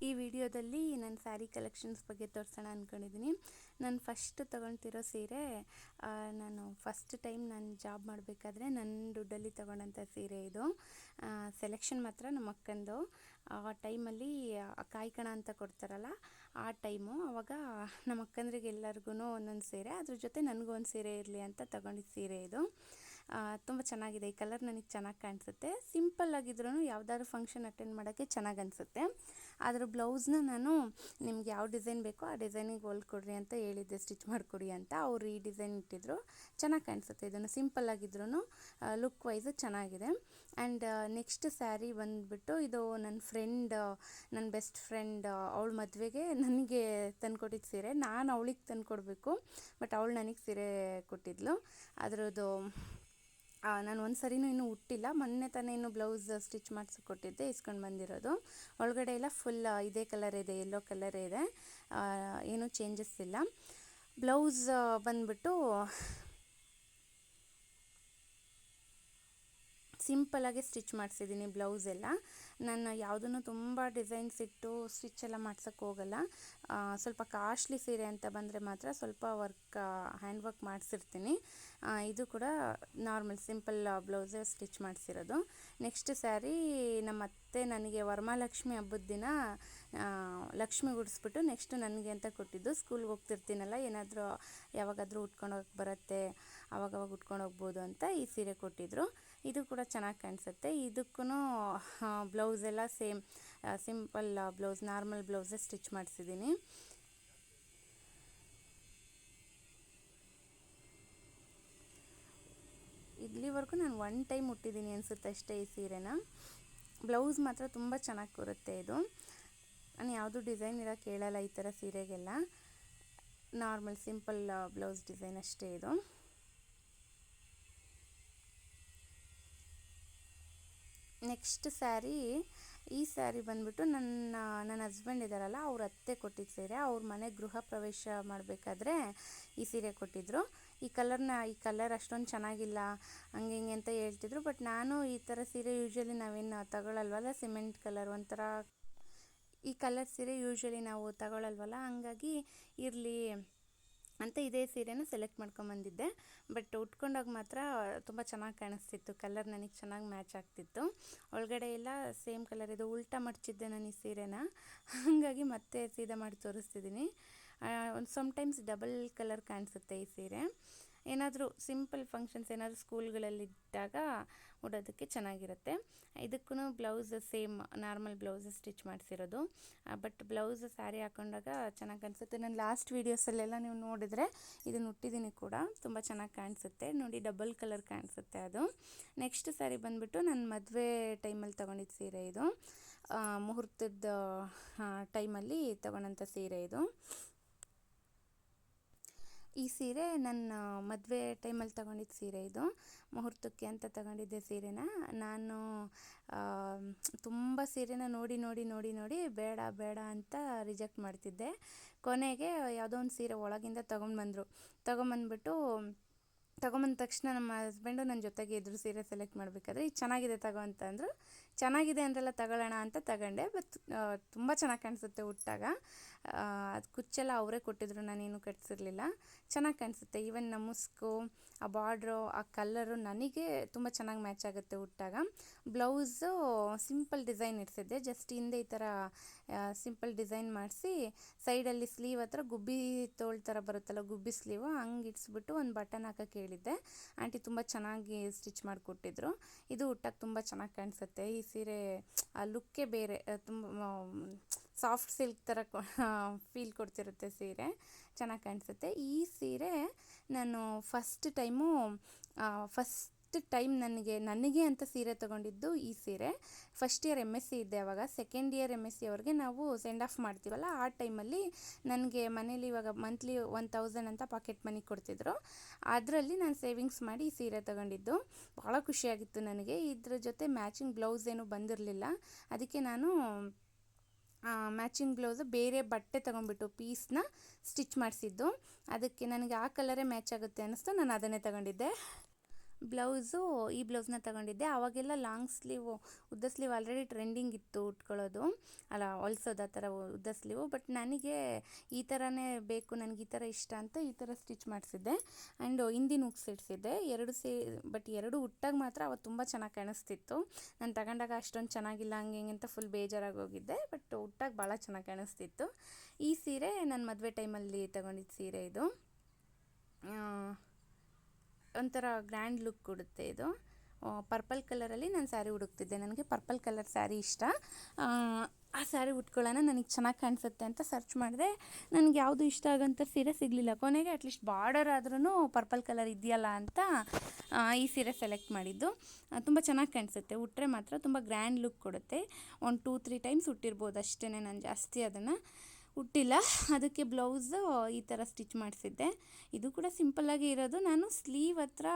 ಈ ವಿಡಿಯೋದಲ್ಲಿ ನನ್ನ ಸ್ಯಾರಿ ಕಲೆಕ್ಷನ್ಸ್ ಬಗ್ಗೆ ತೋರಿಸೋಣ ಅಂದ್ಕೊಂಡಿದ್ದೀನಿ. ನಾನು ಫಸ್ಟ್ ತೊಗೊಳ್ತಿರೋ ಸೀರೆ ನಾನು ಫಸ್ಟ್ ಟೈಮ್ ನಾನು ಜಾಬ್ ಮಾಡಬೇಕಾದ್ರೆ ನನ್ನ ದುಡ್ಡಲ್ಲಿ ತೊಗೊಂಡಂಥ ಸೀರೆ ಇದು. ಸೆಲೆಕ್ಷನ್ ಮಾತ್ರ ನಮ್ಮ ಅಕ್ಕಂದು. ಆ ಟೈಮಲ್ಲಿ ಕಾಯ್ಕಣ ಅಂತ ಕೊಡ್ತಾರಲ್ಲ ಆ ಟೈಮು. ಆವಾಗ ನಮ್ಮ ಅಕ್ಕಂದ್ರಿಗೆ ಎಲ್ಲರಿಗೂ ಒಂದೊಂದು ಸೀರೆ, ಅದ್ರ ಜೊತೆ ನನಗೂ ಒಂದು ಸೀರೆ ಇರಲಿ ಅಂತ ತೊಗೊಂಡಿದ್ದ ಸೀರೆ ಇದು. ತುಂಬ ಚೆನ್ನಾಗಿದೆ. ಈ ಕಲರ್ ನನಗೆ ಚೆನ್ನಾಗಿ ಕಾಣಿಸುತ್ತೆ. ಸಿಂಪಲ್ ಆಗಿದ್ರೂ ಯಾವುದಾದ್ರು ಫಂಕ್ಷನ್ ಅಟೆಂಡ್ ಮಾಡೋಕ್ಕೆ ಚೆನ್ನಾಗಿ ಅನಿಸುತ್ತೆ. ಅದರ ಬ್ಲೌಸ್ನ ನಾನು ನಿಮ್ಗೆ ಯಾವ ಡಿಸೈನ್ ಬೇಕೋ ಆ ಡಿಸೈನಿಗೆ ಹೊಲ್ಕೊಡ್ರಿ ಅಂತ ಹೇಳಿದ್ದೆ, ಸ್ಟಿಚ್ ಮಾಡಿಕೊಡಿ ಅಂತ. ಅವ್ರು ಈ ಡಿಸೈನ್ ಇಟ್ಟಿದ್ರು. ಚೆನ್ನಾಗಿ ಕಾಣಿಸುತ್ತೆ. ಇದನ್ನು ಸಿಂಪಲ್ ಆಗಿದ್ರೂ ಲುಕ್ ವೈಸ್ ಚೆನ್ನಾಗಿದೆ. ಆ್ಯಂಡ್ ನೆಕ್ಸ್ಟ್ ಸ್ಯಾರಿ ಬಂದುಬಿಟ್ಟು ಇದು ನನ್ನ ಬೆಸ್ಟ್ ಫ್ರೆಂಡ್ ಅವಳ ಮದುವೆಗೆ ನನಗೆ ತಂದುಕೊಟ್ಟಿದ್ದ ಸೀರೆ. ನಾನು ಅವಳಿಗೆ ತಂದುಕೊಡ್ಬೇಕು, ಬಟ್ ಅವಳು ನನಗೆ ಸೀರೆ ಕೊಟ್ಟಿದ್ಲು. ಅದರದ್ದು ನಾನು ಒಂದು ಸರಿನೂ ಇನ್ನೂ ಉಟ್ಟಿಲ್ಲ. ಮೊನ್ನೆ ತಾನೇ ಇನ್ನೂ ಬ್ಲೌಸ್ ಸ್ಟಿಚ್ ಮಾಡಿಸಿ ಕೊಟ್ಟಿದ್ದೆ, ಇಸ್ಕೊಂಡು ಬಂದಿರೋದು. ಒಳಗಡೆ ಎಲ್ಲ ಫುಲ್ ಇದೇ ಕಲರ್ ಇದೆ, ಯೆಲ್ಲೋ ಕಲರೇ ಇದೆ, ಏನೂ ಚೇಂಜಸ್ ಇಲ್ಲ. ಬ್ಲೌಸ್ ಬಂದುಬಿಟ್ಟು ಸಿಂಪಲಾಗಿ ಸ್ಟಿಚ್ ಮಾಡಿಸಿದ್ದೀನಿ. ಬ್ಲೌಸ್ ಎಲ್ಲ ನಾನು ಯಾವುದನ್ನು ತುಂಬ ಡಿಸೈನ್ಸ್ ಇಟ್ಟು ಸ್ಟಿಚ್ ಎಲ್ಲ ಮಾಡ್ಸೋಕ್ಕೆ ಹೋಗಲ್ಲ. ಸ್ವಲ್ಪ ಕಾಸ್ಟ್ಲಿ ಸೀರೆ ಅಂತ ಬಂದರೆ ಮಾತ್ರ ಸ್ವಲ್ಪ ಹ್ಯಾಂಡ್ ವರ್ಕ್ ಮಾಡಿಸಿರ್ತೀನಿ. ಇದು ಕೂಡ ನಾರ್ಮಲ್ ಸಿಂಪಲ್ ಬ್ಲೌಸೇ ಸ್ಟಿಚ್ ಮಾಡಿಸಿರೋದು. ನೆಕ್ಸ್ಟ್ ಸ್ಯಾರಿ ನಮ್ಮ ಅತ್ತೆ ನನಗೆ ವರಮಹಾಲಕ್ಷ್ಮಿ ಹಬ್ಬದ ದಿನ ಲಕ್ಷ್ಮಿ ಗುಡಿಸ್ಬಿಟ್ಟು ನೆಕ್ಸ್ಟ್ ನನಗೆ ಅಂತ ಕೊಟ್ಟಿದ್ದು. ಸ್ಕೂಲ್ಗೆ ಹೋಗ್ತಿರ್ತೀನಲ್ಲ, ಏನಾದರೂ ಯಾವಾಗಾದರೂ ಉಟ್ಕೊಂಡು ಹೋಗಕ್ಕೆ ಬರುತ್ತೆ, ಆವಾಗವಾಗ ಉಟ್ಕೊಂಡು ಹೋಗ್ಬೋದು ಅಂತ ಈ ಸೀರೆ ಕೊಟ್ಟಿದ್ದರು. ಇದು ಕೂಡ ಚೆನ್ನಾಗಿ ಕಾಣಿಸುತ್ತೆ. ಇದಕ್ಕೂ ಬ್ಲೌಸ್ ಎಲ್ಲ ಸೇಮ್ ಸಿಂಪಲ್ ಬ್ಲೌಸ್, ನಾರ್ಮಲ್ ಬ್ಲೌಸೇ ಸ್ಟಿಚ್ ಮಾಡಿಸಿದ್ದೀನಿ. ಇಲ್ಲಿವರೆಗೂ ನಾನು ಒನ್ ಟೈಮ್ ಉಟ್ಟಿದ್ದೀನಿ ಅನಿಸುತ್ತೆ ಅಷ್ಟೇ ಈ ಸೀರೆನ. ಬ್ಲೌಸ್ ಮಾತ್ರ ತುಂಬ ಚೆನ್ನಾಗಿ ಕೂರುತ್ತೆ. ಇದು ನಾನು ಯಾವುದು ಡಿಸೈನ್ ಇರೋಕ್ಕೆ ಹೇಳಲ್ಲ ಈ ಥರ ಸೀರೆಗೆಲ್ಲ. ನಾರ್ಮಲ್ ಸಿಂಪಲ್ ಬ್ಲೌಸ್ ಡಿಸೈನ್ ಅಷ್ಟೇ ಇದು. ನೆಕ್ಸ್ಟ್ ಸ್ಯಾರಿ, ಈ ಸ್ಯಾರಿ ಬಂದುಬಿಟ್ಟು ನನ್ನ ಹಸ್ಬೆಂಡ್ ಇದ್ದಾರಲ್ಲ ಅವ್ರ ಅತ್ತೆ ಕೊಟ್ಟಿದ್ದ ಸೀರೆ. ಅವ್ರ ಮನೆ ಗೃಹ ಪ್ರವೇಶ ಮಾಡಬೇಕಾದ್ರೆ ಈ ಸೀರೆ ಕೊಟ್ಟಿದ್ದರು. ಈ ಕಲರ್ ಅಷ್ಟೊಂದು ಚೆನ್ನಾಗಿಲ್ಲ ಹಂಗೆ ಹಿಂಗೆ ಅಂತ ಹೇಳ್ತಿದ್ರು. ಬಟ್ ನಾನು ಈ ಥರ ಸೀರೆ ಯೂಶ್ವಲಿ ನಾವೇನು ತಗೊಳ್ಳಲ್ವಲ್ಲ, ಸಿಮೆಂಟ್ ಕಲರ್ ಒಂಥರ ಈ ಕಲರ್ ಸೀರೆ ಯೂಶ್ವಲಿ ನಾವು ತಗೊಳ್ಳಲ್ವಲ್ಲ, ಹಂಗಾಗಿ ಇರಲಿ ಅಂತ ಇದೇ ಸೀರೆನ ಸೆಲೆಕ್ಟ್ ಮಾಡ್ಕೊಂಬಂದಿದ್ದೆ. ಬಟ್ ಉಟ್ಕೊಂಡಾಗ ಮಾತ್ರ ತುಂಬ ಚೆನ್ನಾಗಿ ಕಾಣಿಸ್ತಿತ್ತು. ಕಲರ್ ನನಗೆ ಚೆನ್ನಾಗಿ ಮ್ಯಾಚ್ ಆಗ್ತಿತ್ತು. ಒಳಗಡೆ ಎಲ್ಲ ಸೇಮ್ ಕಲರ್ ಇದು. ಉಲ್ಟಾ ಮಡಚಿದ್ದೆ ನಾನು ಈ ಸೀರೆನ, ಹಾಗಾಗಿ ಮತ್ತೆ ಸೀದಾ ಮಾಡಿ ತೋರಿಸ್ತಿದ್ದೀನಿ. ಒಂದು ಸಮ್ಟೈಮ್ಸ್ ಡಬಲ್ ಕಲರ್ ಕಾಣಿಸುತ್ತೆ ಈ ಸೀರೆ. ಏನಾದರೂ ಸಿಂಪಲ್ ಫಂಕ್ಷನ್ಸ್ ಏನಾದರೂ ಸ್ಕೂಲ್ಗಳಲ್ಲಿದ್ದಾಗ ಉಡೋದಕ್ಕೆ ಚೆನ್ನಾಗಿರುತ್ತೆ. ಇದಕ್ಕೂ blouse same normal blouse stitch ಮಾಡಿಸಿರೋದು. ಬಟ್ ಬ್ಲೌಸ್ ಸ್ಯಾರಿ ಹಾಕೊಂಡಾಗ ಚೆನ್ನಾಗಿ ಕಾಣಿಸುತ್ತೆ. ನಾನು ಲಾಸ್ಟ್ ವೀಡಿಯೋಸಲ್ಲೆಲ್ಲ ನೀವು ನೋಡಿದರೆ ಇದನ್ನು ಉಟ್ಟಿದ್ದೀನಿ ಕೂಡ, ತುಂಬ ಚೆನ್ನಾಗಿ ಕಾಣಿಸುತ್ತೆ ನೋಡಿ. ಡಬಲ್ ಕಲರ್ ಕಾಣಿಸುತ್ತೆ ಅದು. ನೆಕ್ಸ್ಟ್ ಸ್ಯಾರಿ ಬಂದುಬಿಟ್ಟು ನನ್ನ ಮದುವೆ ಟೈಮಲ್ಲಿ ತೊಗೊಂಡಿದ್ದ ಸೀರೆ ಇದು. ಮುಹೂರ್ತದ ಟೈಮಲ್ಲಿ ತೊಗೊಂಡಂಥ ಸೀರೆ ಇದು. ಈ ಸೀರೆ ನನ್ನ ಮದುವೆ ಟೈಮಲ್ಲಿ ತೊಗೊಂಡಿದ್ದ ಸೀರೆ ಇದು. ಮುಹೂರ್ತಕ್ಕೆ ಅಂತ ತೊಗೊಂಡಿದ್ದೆ ಸೀರೆನ. ನಾನು ತುಂಬ ಸೀರೆನ ನೋಡಿ ಬೇಡ ಅಂತ ರಿಜೆಕ್ಟ್ ಮಾಡ್ತಿದ್ದೆ. ಕೊನೆಗೆ ಯಾವುದೋ ಒಂದು ಸೀರೆ ಒಳಗಿಂದ ತೊಗೊಂಬಂದ್ಬಿಟ್ಟು ತೊಗೊಂಬಂದ ತಕ್ಷಣ ನಮ್ಮ ಹಸ್ಬೆಂಡು ನನ್ನ ಜೊತೆಗೆ ಇದ್ರು ಸೀರೆ ಸೆಲೆಕ್ಟ್ ಮಾಡಬೇಕಾದ್ರೆ. ಇದು ಚೆನ್ನಾಗಿದೆ ತಗೋ ಅಂತ ಅಂದರು. ಚೆನ್ನಾಗಿದೆ ಅಂದ್ರೆಲ್ಲ ತಗೊಳ್ಳೋಣ ಅಂತ ತಗೊಂಡೆ. ಬಟ್ ತುಂಬ ಚೆನ್ನಾಗಿ ಕಾಣಿಸುತ್ತೆ ಉಟ್ಟಾಗ. ಅದು ಕುಚ್ಚೆಲ್ಲ ಅವರೇ ಕೊಟ್ಟಿದ್ರು, ನಾನೇನು ಕಟ್ಸಿರಲಿಲ್ಲ. ಚೆನ್ನಾಗಿ ಕಾಣಿಸುತ್ತೆ. ಈವನ್ ಮುಸ್ಕು, ಆ ಬಾರ್ಡ್ರು, ಆ ಕಲ್ಲರು ನನಗೆ ತುಂಬ ಚೆನ್ನಾಗಿ ಮ್ಯಾಚ್ ಆಗುತ್ತೆ ಉಟ್ಟಾಗ. ಬ್ಲೌಸು ಸಿಂಪಲ್ ಡಿಸೈನ್ ಇಡ್ಸಿದ್ದೆ. ಜಸ್ಟ್ ಹಿಂದೆ ಈ ಥರ ಸಿಂಪಲ್ ಡಿಸೈನ್ ಮಾಡಿಸಿ ಸೈಡಲ್ಲಿ ಸ್ಲೀವ್ ಹತ್ರ ಗುಬ್ಬಿ ತೋಳು ಥರ ಬರುತ್ತಲ್ಲ, ಗುಬ್ಬಿ ಸ್ಲೀವು ಹಂಗೆ ಇಡ್ಸ್ಬಿಟ್ಟು ಒಂದು ಬಟನ್ ಹಾಕೋಕ್ಕೆ ಹೇಳಿದ್ದೆ. ಆಂಟಿ ತುಂಬ ಚೆನ್ನಾಗಿ ಸ್ಟಿಚ್ ಮಾಡಿಕೊಟ್ಟಿದ್ರು. ಇದು ಉಟ್ಟಾಗ ತುಂಬ ಚೆನ್ನಾಗಿ ಕಾಣಿಸುತ್ತೆ. ಈ ಸೀರೆ ಆ ಲುಕ್ಕೇ ಬೇರೆ, ತುಂಬ ಸಾಫ್ಟ್ ಸಿಲ್ಕ್ ಥರ ಫೀಲ್ ಕೊಡ್ತಿರುತ್ತೆ ಸೀರೆ. ಚೆನ್ನಾಗಿ ಕಾಣಿಸುತ್ತೆ. ಈ ಸೀರೆ ನಾನು ಫಸ್ಟ್ ಟೈಮ್ ನನಗೆ ಅಂತ ಸೀರೆ ತೊಗೊಂಡಿದ್ದು ಈ ಸೀರೆ. ಫಸ್ಟ್ ಇಯರ್ MSc ಇದ್ದೆ ಆವಾಗ. ಸೆಕೆಂಡ್ ಇಯರ್ MSc ಅವ್ರಿಗೆ ನಾವು ಸೆಂಡ್ ಆಫ್ ಮಾಡ್ತೀವಲ್ಲ, ಆ ಟೈಮಲ್ಲಿ ನನಗೆ ಮನೇಲಿ ಇವಾಗ ಮಂತ್ಲಿ 1000 ಅಂತ ಪಾಕೆಟ್ ಮನಿ ಕೊಡ್ತಿದ್ರು. ಅದರಲ್ಲಿ ನಾನು ಸೇವಿಂಗ್ಸ್ ಮಾಡಿ ಈ ಸೀರೆ ತೊಗೊಂಡಿದ್ದು. ಭಾಳ ಖುಷಿಯಾಗಿತ್ತು ನನಗೆ. ಇದ್ರ ಜೊತೆ ಮ್ಯಾಚಿಂಗ್ ಬ್ಲೌಸ್ ಏನೂ ಬಂದಿರಲಿಲ್ಲ. ಅದಕ್ಕೆ ನಾನು ಮ್ಯಾಚಿಂಗ್ ಬ್ಲೌಸು ಬೇರೆ ಬಟ್ಟೆ ತೊಗೊಂಡ್ಬಿಟ್ಟು ಪೀಸ್ನ ಸ್ಟಿಚ್ ಮಾಡಿಸಿದ್ದು. ಅದಕ್ಕೆ ನನಗೆ ಆ ಕಲರೇ ಮ್ಯಾಚ್ ಆಗುತ್ತೆ ಅನ್ನಿಸ್ತು, ನಾನು ಅದನ್ನೇ ತೊಗೊಂಡಿದ್ದೆ. ಬ್ಲೌಸು ಈ ಬ್ಲೌಸ್ನ ತಗೊಂಡಿದ್ದೆ. ಆವಾಗೆಲ್ಲ ಲಾಂಗ್ ಸ್ಲೀವು, ಉದ್ದ ಸ್ಲೀವ್ ಆಲ್ರೆಡಿ ಟ್ರೆಂಡಿಂಗ್ ಇತ್ತು ಉಟ್ಕೊಳ್ಳೋದು, ಅಲ್ಲ ಹೊಲ್ಸೋದು ಆ ಥರ ಉದ್ದ ಸ್ಲೀವು. ಬಟ್ ನನಗೆ ಈ ಥರನೇ ಬೇಕು, ನನಗೆ ಈ ಥರ ಇಷ್ಟ ಅಂತ ಈ ಥರ ಸ್ಟಿಚ್ ಮಾಡಿಸಿದ್ದೆ. ಆ್ಯಂಡ್ ಹಿಂದಿನ ಹುಕ್ಸ್ ಇಡಿಸಿದ್ದೆ ಎರಡು ಬಟ್ ಎರಡು ಉಟ್ಟಾಗ ಮಾತ್ರ ಅವತ್ತು ತುಂಬ ಚೆನ್ನಾಗಿ ಕಾಣಿಸ್ತಿತ್ತು. ನಾನು ತಗೊಂಡಾಗ ಅಷ್ಟೊಂದು ಚೆನ್ನಾಗಿಲ್ಲ ಹಂಗೆ ಹಿಂಗೆ ಅಂತ ಫುಲ್ ಬೇಜಾರಾಗಿ ಹೋಗಿದ್ದೆ. ಬಟ್ ಉಟ್ಟಾಗ ಭಾಳ ಚೆನ್ನಾಗಿ ಕಾಣಿಸ್ತಿತ್ತು. ಈ ಸೀರೆ ನನ್ನ ಮದುವೆ ಟೈಮಲ್ಲಿ ತಗೊಂಡಿದ್ದ ಸೀರೆ ಇದು. ಒಂಥರ ಗ್ರ್ಯಾಂಡ್ ಲುಕ್ ಕೊಡುತ್ತೆ ಇದು. ಪರ್ಪಲ್ ಕಲರಲ್ಲಿ ನಾನು ಸ್ಯಾರಿ ಹುಡುಕ್ತಿದ್ದೆ, ನನಗೆ ಪರ್ಪಲ್ ಕಲರ್ ಸ್ಯಾರಿ ಇಷ್ಟ. ಆ ಸ್ಯಾರಿ ಉಟ್ಕೊಳ್ಳೋಣ, ನನಗೆ ಚೆನ್ನಾಗಿ ಕಾಣಿಸುತ್ತೆ ಅಂತ ಸರ್ಚ್ ಮಾಡಿದೆ. ನನಗೆ ಯಾವುದು ಇಷ್ಟ ಆಗೋಂಥ ಸೀರೆ ಸಿಗಲಿಲ್ಲ. ಕೊನೆಗೆ ಅಟ್ಲೀಸ್ಟ್ ಬಾರ್ಡರ್ ಆದ್ರೂ ಪರ್ಪಲ್ ಕಲರ್ ಇದೆಯಲ್ಲ ಅಂತ ಈ ಸೀರೆ ಸೆಲೆಕ್ಟ್ ಮಾಡಿದ್ದು. ತುಂಬ ಚೆನ್ನಾಗಿ ಕಾಣಿಸುತ್ತೆ, ಉಟ್ಟರೆ ಮಾತ್ರ ತುಂಬ ಗ್ರ್ಯಾಂಡ್ ಲುಕ್ ಕೊಡುತ್ತೆ. ಒಂದು 2-3 ಟೈಮ್ಸ್ ಉಟ್ಟಿರ್ಬೋದು ಅಷ್ಟೇ, ನಾನು ಜಾಸ್ತಿ ಅದನ್ನು ಉಟ್ಟಿಲ್ಲ. ಅದಕ್ಕೆ ಬ್ಲೌಸು ಈ ಥರ ಸ್ಟಿಚ್ ಮಾಡಿಸಿದ್ದೆ. ಇದು ಕೂಡ ಸಿಂಪಲ್ಲಾಗಿ ಇರೋದು. ನಾನು ಸ್ಲೀವ್ ಹತ್ರ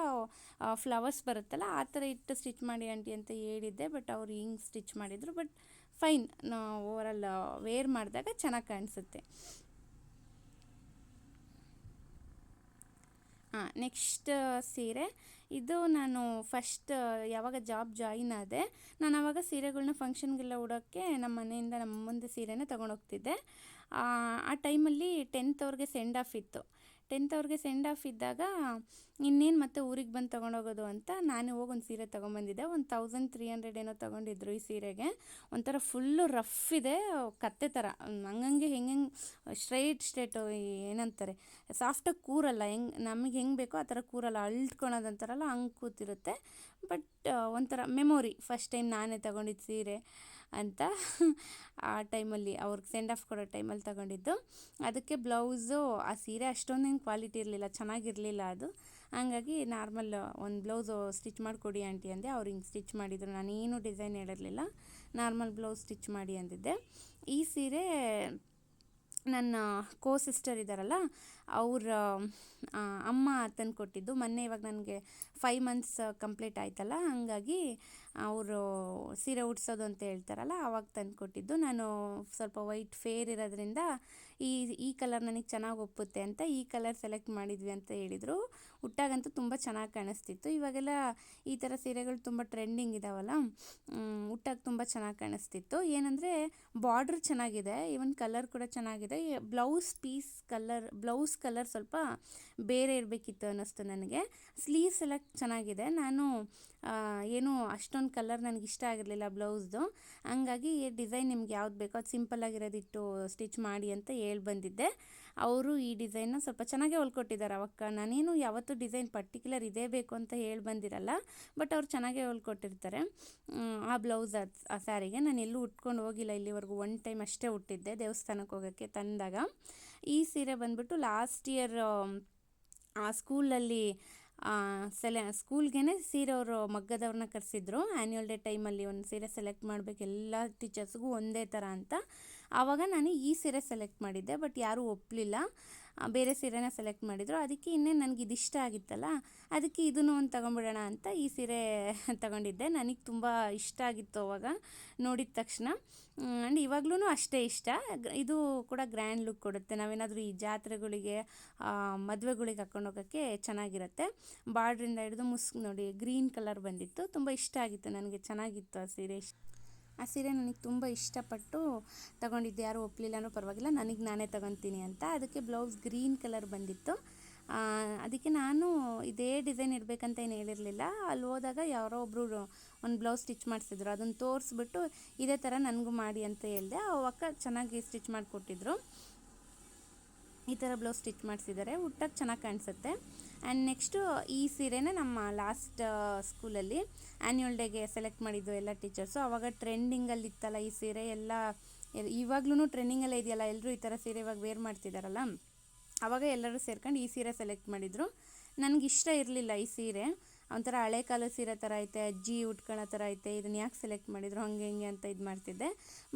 ಫ್ಲವರ್ಸ್ ಬರುತ್ತಲ್ಲ ಆ ಥರ ಇಟ್ಟು ಸ್ಟಿಚ್ ಮಾಡಿ ಆಂಟಿ ಅಂತ ಹೇಳಿದ್ದೆ. ಬಟ್ ಅವ್ರು ಹಿಂಗೆ ಸ್ಟಿಚ್ ಮಾಡಿದರು. ಬಟ್ ಫೈನ್, ಓವರಾಲ್ ವೇರ್ ಮಾಡಿದಾಗ ಚೆನ್ನಾಗಿ ಕಾಣಿಸುತ್ತೆ. ನೆಕ್ಸ್ಟ್ ಸೀರೆ ಇದು. ನಾನು ಫಸ್ಟ್ ಯಾವಾಗ ಜಾಬ್ ಜಾಯಿನ್ ಆದೆ, ನಾನು ಆವಾಗ ಸೀರೆಗಳನ್ನ ಫಂಕ್ಷನ್ಗೆಲ್ಲ ಉಡೋಕ್ಕೆ ನಮ್ಮ ಮನೆಯಿಂದ ನಮ್ಮ ಮುಂದೆ ಸೀರೆನೇ ತೊಗೊಂಡೋಗ್ತಿದ್ದೆ. ಆ ಟೈಮಲ್ಲಿ 10th ಅವ್ರಿಗೆ ಸೆಂಡ್ ಆಫ್ ಇತ್ತು. 10th ಅವ್ರಿಗೆ ಸೆಂಡ್ ಆಫ್ ಇದ್ದಾಗ ಇನ್ನೇನು ಮತ್ತೆ ಊರಿಗೆ ಬಂದು ತೊಗೊಂಡೋಗೋದು ಅಂತ ನಾನು ಹೋಗಿ ಒಂದು ಸೀರೆ ತೊಗೊಂಬಂದಿದ್ದೆ. 1300 ಏನೋ ತೊಗೊಂಡಿದ್ರು ಈ ಸೀರೆಗೆ. ಒಂಥರ ಫುಲ್ಲು ರಫ್ ಇದೆ, ಕತ್ತೆ ಥರ ಹಂಗಂಗೆ ಹೆಂಗೆ ಸ್ಟ್ರೇಟು ಏನಂತಾರೆ, ಸಾಫ್ಟಾಗಿ ಕೂರಲ್ಲ, ನಮಗೆ ಹೆಂಗೆ ಬೇಕೋ ಆ ಥರ ಕೂರಲ್ಲ, ಅಳ್ತ್ಕೊಳೋದಂತಾರಲ್ಲ ಹಂಗೆ ಕೂತಿರುತ್ತೆ. ಬಟ್ ಒಂಥರ ಮೆಮೊರಿ, ಫಸ್ಟ್ ಟೈಮ್ ನಾನೇ ತಗೊಂಡಿದ್ದು ಸೀರೆ ಅಂತ ಆ ಟೈಮಲ್ಲಿ ಅವ್ರಿಗೆ ಸೆಂಡ್ ಆಫ್ ಕೊಡೋ ಟೈಮಲ್ಲಿ ತಗೊಂಡಿದ್ದು. ಅದಕ್ಕೆ ಬ್ಲೌಸು, ಆ ಸೀರೆ ಅಷ್ಟೊಂದೇನು ಕ್ವಾಲಿಟಿ ಇರಲಿಲ್ಲ, ಚೆನ್ನಾಗಿರಲಿಲ್ಲ ಅದು. ಹಂಗಾಗಿ ನಾರ್ಮಲ್ ಒಂದು ಬ್ಲೌಸು ಸ್ಟಿಚ್ ಮಾಡಿಕೊಡಿ ಆಂಟಿ ಅಂದೆ. ಅವ್ರು ಹಿಂಗೆ ಸ್ಟಿಚ್ ಮಾಡಿದರು, ನಾನೇನು ಡಿಸೈನ್ ಹೇಳಿರಲಿಲ್ಲ, ನಾರ್ಮಲ್ ಬ್ಲೌಸ್ ಸ್ಟಿಚ್ ಮಾಡಿ ಅಂದಿದ್ದೆ. ಈ ಸೀರೆ ನನ್ನ ಸಿಸ್ಟರ್ ಇದ್ದಾರಲ್ಲ ಅವ್ರ ಅಮ್ಮ ತಂದು ಕೊಟ್ಟಿದ್ದು. ಮೊನ್ನೆ ಇವಾಗ ನನಗೆ 5 ಮಂತ್ಸ್ ಕಂಪ್ಲೀಟ್ ಆಯ್ತಲ್ಲ, ಹಾಗಾಗಿ ಅವರು ಸೀರೆ ಉಡ್ಸೋದು ಅಂತ ಹೇಳ್ತಾರಲ್ಲ ಆವಾಗ ತಂದು ಕೊಟ್ಟಿದ್ದು. ನಾನು ಸ್ವಲ್ಪ ವೈಟ್ ಫೇರ್ ಇರೋದ್ರಿಂದ ಈ ಕಲರ್ ನನಗೆ ಚೆನ್ನಾಗಿ ಒಪ್ಪುತ್ತೆ ಅಂತ ಈ ಕಲರ್ ಸೆಲೆಕ್ಟ್ ಮಾಡಿದ್ವಿ ಅಂತ ಹೇಳಿದರು. ಉಟ್ಟಾಗಂತೂ ತುಂಬ ಚೆನ್ನಾಗಿ ಕಾಣಿಸ್ತಿತ್ತು. ಇವಾಗೆಲ್ಲ ಈ ಥರ ಸೀರೆಗಳು ತುಂಬ ಟ್ರೆಂಡಿಂಗ್ ಇದ್ದಾವಲ್ಲ, ಉಟ್ಟಾಗ ತುಂಬ ಚೆನ್ನಾಗಿ ಕಾಣಿಸ್ತಿತ್ತು. ಏನಂದರೆ ಬಾರ್ಡ್ರ್ ಚೆನ್ನಾಗಿದೆ, ಈವನ್ ಕಲರ್ ಕೂಡ ಚೆನ್ನಾಗಿದೆ. ಬ್ಲೌಸ್ ಕಲರ್ ಸ್ವಲ್ಪ ಬೇರೆ ಇರಬೇಕಿತ್ತು ಅನ್ನಿಸ್ತು ನನಗೆ. ಸ್ಲೀವ್ಸ್ ಎಲ್ಲ ಚೆನ್ನಾಗಿದೆ. ನಾನು ಏನು ಅಷ್ಟೊಂದು ಕಲರ್ ನನಗೆ ಇಷ್ಟ ಆಗಿರಲಿಲ್ಲ ಬ್ಲೌಸ್ದು. ಹಂಗಾಗಿ ಡಿಸೈನ್ ನಿಮ್ಗೆ ಯಾವ್ದು ಬೇಕೋ ಅದು ಸಿಂಪಲ್ಲಾಗಿರೋದಿಟ್ಟು ಸ್ಟಿಚ್ ಮಾಡಿ ಅಂತ ಹೇಳಿ ಬಂದಿದ್ದೆ. ಅವರು ಈ ಡಿಸೈನ್ನ ಸ್ವಲ್ಪ ಚೆನ್ನಾಗೇ ಹೊಲ್ಕೊಟ್ಟಿದ್ದಾರೆ. ಅವಕ್ಕ ನಾನೇನು ಯಾವತ್ತೂ ಡಿಸೈನ್ ಪರ್ಟಿಕ್ಯುಲರ್ ಇದೇ ಬೇಕು ಅಂತ ಹೇಳಿ ಬಂದಿರಲ್ಲ, ಬಟ್ ಅವ್ರು ಚೆನ್ನಾಗೇ ಹೊಲ್ಕೊಟ್ಟಿರ್ತಾರೆ. ಆ ಬ್ಲೌಸ್ ಆ ಸ್ಯಾರಿಗೆ ನಾನು ಎಲ್ಲೂ ಉಟ್ಕೊಂಡು ಹೋಗಿಲ್ಲ ಇಲ್ಲಿವರೆಗೂ, 1 ಟೈಮ್ ಅಷ್ಟೇ ಉಟ್ಟಿದ್ದೆ ದೇವಸ್ಥಾನಕ್ಕೆ ಹೋಗೋಕ್ಕೆ ತಂದಾಗ. ಈ ಸೀರೆ ಬಂದ್ಬಿಟ್ಟು ಲಾಸ್ಟ್ ಇಯರ್ ಸ್ಕೂಲಲ್ಲಿ ಸ್ಕೂಲ್ಗೆ ಸೀರೆ ಅವರು ಮಗ್ಗದವ್ರನ್ನ ಕರೆಸಿದ್ರು. ಆ್ಯನ್ಯುವಲ್ ಡೇ ಟೈಮಲ್ಲಿ ಒಂದು ಸೀರೆ ಸೆಲೆಕ್ಟ್ ಮಾಡಬೇಕು ಎಲ್ಲ ಟೀಚರ್ಸ್ಗೂ ಒಂದೇ ಥರ ಅಂತ. ಆವಾಗ ನಾನು ಈ ಸೀರೆ ಸೆಲೆಕ್ಟ್ ಮಾಡಿದ್ದೆ, ಬಟ್ ಯಾರೂ ಒಪ್ಪಲಿಲ್ಲ, ಬೇರೆ ಸೀರೆನ ಸೆಲೆಕ್ಟ್ ಮಾಡಿದರು. ಅದಕ್ಕೆ ಇನ್ನೇನು ನನಗೆ ಇದಿಷ್ಟ ಆಗಿತ್ತಲ್ಲ, ಅದಕ್ಕೆ ಇದನ್ನು ಒಂದು ತೊಗೊಂಬಿಡೋಣ ಅಂತ ಈ ಸೀರೆ ತಗೊಂಡಿದ್ದೆ. ನನಗೆ ತುಂಬ ಇಷ್ಟ ಆಗಿತ್ತು ಅವಾಗ ನೋಡಿದ ತಕ್ಷಣ. ಆ್ಯಂಡ್ ಇವಾಗ್ಲೂ ಅಷ್ಟೇ ಇಷ್ಟ. ಇದು ಕೂಡ ಗ್ರ್ಯಾಂಡ್ ಲುಕ್ ಕೊಡುತ್ತೆ. ನಾವೇನಾದರೂ ಈ ಜಾತ್ರೆಗಳಿಗೆ ಮದುವೆಗಳಿಗೆ ಹಾಕ್ಕೊಂಡು ಹೋಗೋಕ್ಕೆ ಚೆನ್ನಾಗಿರುತ್ತೆ. ಬಾರ್ಡ್ರಿಂದ ಹಿಡಿದು ಮುಸ್ಕ್ ನೋಡಿ ಗ್ರೀನ್ ಕಲರ್ ಬಂದಿತ್ತು, ತುಂಬ ಇಷ್ಟ ಆಗಿತ್ತು ನನಗೆ, ಚೆನ್ನಾಗಿತ್ತು ಆ ಸೀರೆ. ಆ ಸೀರೆ ನನಗೆ ತುಂಬ ಇಷ್ಟಪಟ್ಟು ತಗೊಂಡಿದ್ದೆ. ಯಾರೂ ಒಪ್ಪಲಿಲ್ಲನೂ ಪರವಾಗಿಲ್ಲ, ನನಗೆ ನಾನೇ ತಗೊತೀನಿ ಅಂತ. ಅದಕ್ಕೆ ಬ್ಲೌಸ್ ಗ್ರೀನ್ ಕಲರ್ ಬಂದಿತ್ತು. ಅದಕ್ಕೆ ನಾನು ಇದೇ ಡಿಸೈನ್ ಇರಬೇಕಂತ ಏನು ಹೇಳಿರಲಿಲ್ಲ. ಅಲ್ಲಿ ಹೋದಾಗ ಯಾರೋ ಒಬ್ಬರು ಒಂದು ಬ್ಲೌಸ್ ಸ್ಟಿಚ್ ಮಾಡಿಸಿದ್ರು, ಅದನ್ನು ತೋರಿಸ್ಬಿಟ್ಟು ಇದೇ ಥರ ನನಗೂ ಮಾಡಿ ಅಂತ ಹೇಳಿದೆ. ಅಕ್ಕ ಚೆನ್ನಾಗಿ ಸ್ಟಿಚ್ ಮಾಡಿಕೊಟ್ಟಿದ್ರು. ಈ ಥರ ಬ್ಲೌಸ್ ಸ್ಟಿಚ್ ಮಾಡಿಸಿದ್ದಾರೆ, ಉಟ್ಟಕ್ಕೆ ಚೆನ್ನಾಗಿ ಕಾಣಿಸುತ್ತೆ. ಆ್ಯಂಡ್ ನೆಕ್ಸ್ಟು ಈ ಸೀರೆನ ನಮ್ಮ ಲಾಸ್ಟ್ ಸ್ಕೂಲಲ್ಲಿ ಆ್ಯನ್ಯುವಲ್ ಡೇಗೆ ಸೆಲೆಕ್ಟ್ ಮಾಡಿದ್ದು ಎಲ್ಲ ಟೀಚರ್ಸು. ಆವಾಗ ಟ್ರೆಂಡಿಂಗಲ್ಲಿ ಇತ್ತಲ್ಲ ಈ ಸೀರೆ ಎಲ್ಲ, ಇವಾಗ್ಲೂ ಟ್ರೆಂಡಿಂಗಲ್ಲೇ ಇದೆಯಲ್ಲ, ಎಲ್ಲರೂ ಈ ಥರ ಸೀರೆ ಇವಾಗ ವೇರ್ ಮಾಡ್ತಿದ್ದಾರಲ್ಲ, ಆವಾಗ ಎಲ್ಲರೂ ಸೇರ್ಕೊಂಡು ಈ ಸೀರೆ ಸೆಲೆಕ್ಟ್ ಮಾಡಿದರು. ನನಗಿಷ್ಟ ಇರಲಿಲ್ಲ ಈ ಸೀರೆ, ಒಂಥರ ಹಳೆ ಕಾಲದ ಸೀರೆ ಥರ ಐತೆ, ಅಜ್ಜಿ ಉಟ್ಕೊಳ್ಳೋ ಥರ ಐತೆ, ಇದನ್ನು ಯಾಕೆ ಸೆಲೆಕ್ಟ್ ಮಾಡಿದ್ರು ಹಂಗೆ ಹಿಂಗೆ ಅಂತ ಇದು ಮಾಡ್ತಿದ್ದೆ.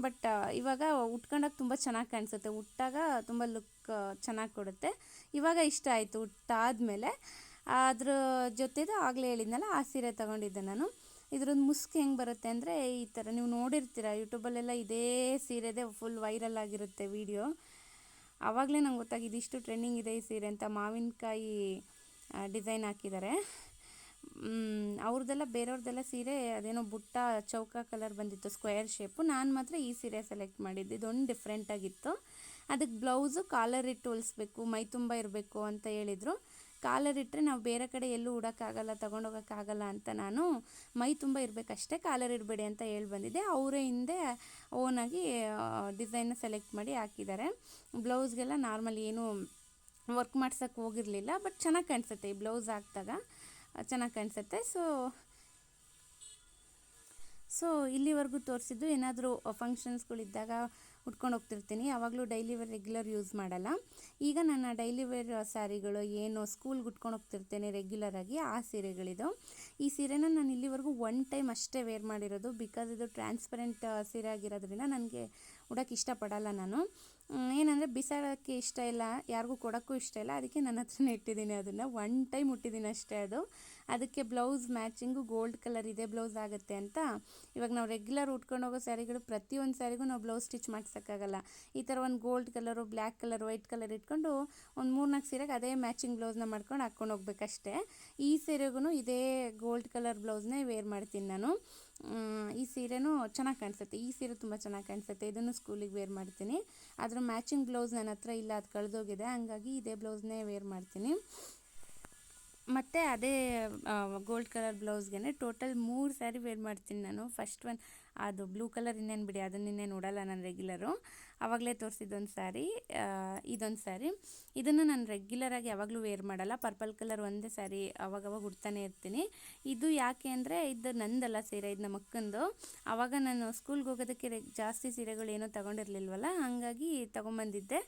ಬಟ್ ಇವಾಗ ಉಟ್ಕೊಂಡಾಗ ತುಂಬ ಚೆನ್ನಾಗಿ ಕಾಣಿಸುತ್ತೆ, ಉಟ್ಟಾಗ ತುಂಬ ಲುಕ್ ಚೆನ್ನಾಗಿ ಕೊಡುತ್ತೆ. ಇವಾಗ ಇಷ್ಟ ಆಯಿತು ಉಟ್ಟಾದಮೇಲೆ. ಅದ್ರ ಜೊತೆದು ಆಗಲೇ ಹೇಳಿದ್ನಲ್ಲ ಆ ಸೀರೆ ತೊಗೊಂಡಿದ್ದೆ ನಾನು. ಇದ್ರದ್ದು ಮುಸ್ಕ್ ಹೆಂಗೆ ಬರುತ್ತೆ ಅಂದರೆ ಈ ಥರ ನೀವು ನೋಡಿರ್ತೀರ ಯೂಟ್ಯೂಬಲ್ಲೆಲ್ಲ, ಇದೇ ಸೀರೆದೇ ಫುಲ್ ವೈರಲ್ ಆಗಿರುತ್ತೆ ವಿಡಿಯೋ. ಆವಾಗಲೇ ನಂಗೆ ಗೊತ್ತಾಗಿದೆ ಇಷ್ಟು ಟ್ರೆಂಡಿಂಗ್ ಇದೆ ಈ ಸೀರೆ ಅಂತ. ಮಾವಿನಕಾಯಿ ಡಿಸೈನ್ ಹಾಕಿದ್ದಾರೆ. ಅವ್ರದ್ದೆಲ್ಲ ಬೇರೆಯವ್ರದ್ದೆಲ್ಲ ಸೀರೆ ಅದೇನೋ ಬುಟ್ಟ ಚೌಕ ಕಲರ್ ಬಂದಿತ್ತು, ಸ್ಕ್ವೇರ್ ಶೇಪು. ನಾನು ಮಾತ್ರ ಈ ಸೀರೆ ಸೆಲೆಕ್ಟ್ ಮಾಡಿದ್ದು. ಇದೊಂದು ಡಿಫ್ರೆಂಟಾಗಿತ್ತು. ಅದಕ್ಕೆ ಬ್ಲೌಸು ಕಾಲರ್ ಇಟ್ಟು ಹೊಲಿಸ್ಬೇಕು, ಮೈ ತುಂಬ ಇರಬೇಕು ಅಂತ ಹೇಳಿದರು. ಕಾಲರ್ ಇಟ್ಟರೆ ನಾವು ಬೇರೆ ಕಡೆ ಎಲ್ಲೂ ಉಡೋಕ್ಕಾಗಲ್ಲ, ತೊಗೊಂಡೋಗೋಕ್ಕಾಗಲ್ಲ ಅಂತ ನಾನು ಮೈ ತುಂಬ ಇರಬೇಕಷ್ಟೇ, ಕಾಲರ್ ಇಡಬೇಡಿ ಅಂತ ಹೇಳಿ ಬಂದಿದ್ದೆ. ಅವರೇ ಹಿಂದೆ ಓನಾಗಿ ಡಿಸೈನ್ನ ಸೆಲೆಕ್ಟ್ ಮಾಡಿ ಹಾಕಿದ್ದಾರೆ. ಬ್ಲೌಸ್ಗೆಲ್ಲ ನಾರ್ಮಲ್ ಏನು ವರ್ಕ್ ಮಾಡ್ಸೋಕ್ಕೆ ಹೋಗಿರಲಿಲ್ಲ, ಬಟ್ ಚೆನ್ನಾಗಿ ಕಾಣಿಸುತ್ತೆ ಈ ಬ್ಲೌಸ್ ಹಾಕಿದಾಗ, ಚೆನ್ನಾಗಿ ಕಾಣಿಸುತ್ತೆ. ಸೊ ಇಲ್ಲಿವರೆಗೂ ತೋರಿಸಿದ್ದು ಏನಾದರೂ ಫಂಕ್ಷನ್ಸ್ಗಳಿದ್ದಾಗ ಉಟ್ಕೊಂಡು ಹೋಗ್ತಿರ್ತೀನಿ, ಯಾವಾಗಲೂ ಡೈಲಿ ವೇರ್ ರೆಗ್ಯುಲರ್ ಯೂಸ್ ಮಾಡಲ್ಲ. ಈಗ ನನ್ನ ಡೈಲಿ ವೇರ್ ಸ್ಯಾರಿಗಳು ಏನು ಸ್ಕೂಲ್ಗೆ ಉಟ್ಕೊಂಡು ಹೋಗ್ತಿರ್ತೇನೆ ರೆಗ್ಯುಲರಾಗಿ, ಆ ಸೀರೆಗಳಿದು. ಈ ಸೀರೆನ ನಾನು ಇಲ್ಲಿವರೆಗೂ ಒನ್ ಟೈಮ್ ಅಷ್ಟೇ ವೇರ್ ಮಾಡಿರೋದು, ಬಿಕಾಸ್ ಇದು ಟ್ರಾನ್ಸ್ಪರೆಂಟ್ ಸೀರೆ ಆಗಿರೋದ್ರಿಂದ ನನಗೆ ಉಡೋಕ್ಕೆ ಇಷ್ಟಪಡಲ್ಲ. ನಾನು ಏನಂದರೆ ಬಿಸಾಡೋಕ್ಕೆ ಇಷ್ಟ ಇಲ್ಲ, ಯಾರಿಗೂ ಕೊಡೋಕ್ಕೂ ಇಷ್ಟ ಇಲ್ಲ, ಅದಕ್ಕೆ ನನ್ನ ಹತ್ರನೇ ಇಟ್ಟಿದ್ದೀನಿ. ಅದನ್ನು ಒನ್ ಟೈಮ್ ಉಟ್ಟಿದ್ದೀನಿ ಅಷ್ಟೇ. ಅದಕ್ಕೆ ಬ್ಲೌಸ್ ಮ್ಯಾಚಿಂಗು ಗೋಲ್ಡ್ ಕಲರ್ ಇದೆ ಬ್ಲೌಸ್ ಆಗುತ್ತೆ ಅಂತ. ಇವಾಗ ನಾವು ರೆಗ್ಯುಲರ್ ಉಟ್ಕೊಂಡು ಹೋಗೋ ಸ್ಯಾರಿಗಳು ಪ್ರತಿಯೊಂದು ಸ್ಯಾರಿಗೂ ನಾವು ಬ್ಲೌಸ್ ಸ್ಟಿಚ್ ಮಾಡ್ಸೋಕ್ಕಾಗಲ್ಲ. ಈ ಥರ ಒಂದು gold colour, black colour, white colour ಇಟ್ಕೊಂಡು ಒಂದು 3-4 ಸೀರೆಗೆ ಅದೇ ಮ್ಯಾಚಿಂಗ್ ಬ್ಲೌಸ್ನ ಮಾಡ್ಕೊಂಡು ಹಾಕ್ಕೊಂಡು ಹೋಗ್ಬೇಕಷ್ಟೇ. ಈ ಸೀರೆಗೂ ಇದೇ ಗೋಲ್ಡ್ ಕಲರ್ ಬ್ಲೌಸ್ನೇ ವೇರ್ ಮಾಡ್ತೀನಿ ನಾನು. ಈ ಸೀರೆನೂ ಚೆನ್ನಾಗಿ ಕಾಣಿಸುತ್ತೆ. ಈ ಸೀರೆ ತುಂಬ ಚೆನ್ನಾಗಿ ಕಾಣಿಸುತ್ತೆ. ಇದನ್ನು ಸ್ಕೂಲಿಗೆ ವೇರ್ ಮಾಡ್ತೀನಿ. ಅದರ ಮ್ಯಾಚಿಂಗ್ ಬ್ಲೌಸ್ ನನ್ನ ಹತ್ರ ಇಲ್ಲ, ಅದು ಕಳೆದೋಗಿದೆ. ಹಂಗಾಗಿ ಇದೇ ಬ್ಲೌಸ್ನೇ ವೇರ್ ಮಾಡ್ತೀನಿ. ಮತ್ತು ಅದೇ ಗೋಲ್ಡ್ ಕಲರ್ ಬ್ಲೌಸ್ಗೆ ಟೋಟಲ್ 3 ಸ್ಯಾರಿ ವೇರ್ ಮಾಡ್ತೀನಿ ನಾನು. ಫಸ್ಟ್ ಒನ್ ಅದು ಬ್ಲೂ ಕಲರ್ ಇನ್ನೇನು ಬಿಡಿ, ಅದನ್ನಿನ್ನೇನು ಉಡಲ್ಲ ನಾನು ರೆಗ್ಯುಲರು. ಆವಾಗಲೇ ತೋರಿಸಿದ್ದೊಂದು ಸ್ಯಾರಿ, ಇದೊಂದು ಸ್ಯಾರಿ. ಇದನ್ನು ನಾನು ರೆಗ್ಯುಲರಾಗಿ ಯಾವಾಗಲೂ ವೇರ್ ಮಾಡಲ್ಲ. ಪರ್ಪಲ್ ಕಲರ್ ಒಂದೇ ಸ್ಯಾರಿ ಅವಾಗವಾಗ ಉಡ್ತಾನೆ ಇರ್ತೀನಿ. ಇದು ಯಾಕೆ ಅಂದರೆ ಇದು ನಂದಲ್ಲ ಸೀರೆ, ಇದು ನಮ್ಮ ಅಕ್ಕಂದು. ಆವಾಗ ನಾನು ಸ್ಕೂಲ್ಗೆ ಹೋಗೋದಕ್ಕೆ ಜಾಸ್ತಿ ಸೀರೆಗಳು ಏನೂ ತೊಗೊಂಡಿರ್ಲಿಲ್ವಲ್ಲ, ಹಾಗಾಗಿ ತೊಗೊಂಬಂದಿದ್ದೆ.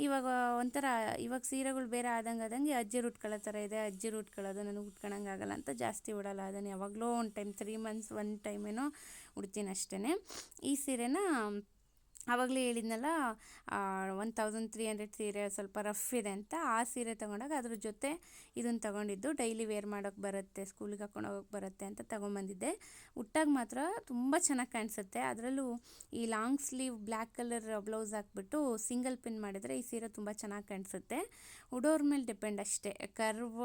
ಇವಾಗ ಒಂಥರ ಇವಾಗ ಸೀರೆಗಳು ಬೇರೆ ಆದಂಗೆ ಅಜ್ಜಿರು ಉಟ್ಕೊಳ್ಳೋ ಥರ ಇದೆ. ಅಜ್ಜಿರು ಉಟ್ಕೊಳ್ಳೋದು ನನಗೆ ಉಟ್ಕೊಳಂಗಾಗಲ್ಲ ಅಂತ ಜಾಸ್ತಿ ಉಡಲ್ಲ. ಅದನ್ನು ಯಾವಾಗಲೂ ಒಂದು ಟೈಮ್ 3 ಮಂತ್ಸ್ ಒಂದು ಟೈಮೇನೋ ಉಡ್ತೀನಿ ಅಷ್ಟೇ. ಈ ಸೀರೆನ ಆವಾಗಲೇ ಹೇಳಿದ್ನಲ್ಲ 1300 ಸೀರೆ ಸ್ವಲ್ಪ ರಫ್ ಇದೆ ಅಂತ, ಆ ಸೀರೆ ತೊಗೊಂಡಾಗ ಅದ್ರ ಜೊತೆ ಇದನ್ನು ತೊಗೊಂಡಿದ್ದು. ಡೈಲಿ ವೇರ್ ಮಾಡೋಕ್ಕೆ ಬರುತ್ತೆ, ಸ್ಕೂಲಿಗೆ ಹಾಕೊಂಡು ಹೋಗೋಕ್ಕೆ ಬರುತ್ತೆ ಅಂತ ತೊಗೊಂಬಂದಿದ್ದೆ. ಉಟ್ಟಾಗ ಮಾತ್ರ ತುಂಬ ಚೆನ್ನಾಗಿ ಕಾಣಿಸುತ್ತೆ. ಅದರಲ್ಲೂ ಈ long sleeve black colour blouse ಹಾಕ್ಬಿಟ್ಟು ಸಿಂಗಲ್ ಪಿನ್ ಮಾಡಿದರೆ ಈ ಸೀರೆ ತುಂಬ ಚೆನ್ನಾಗಿ ಕಾಣಿಸುತ್ತೆ. ಉಡೋರ ಮೇಲೆ ಡಿಪೆಂಡ್ ಅಷ್ಟೇ. ಕರ್ವ್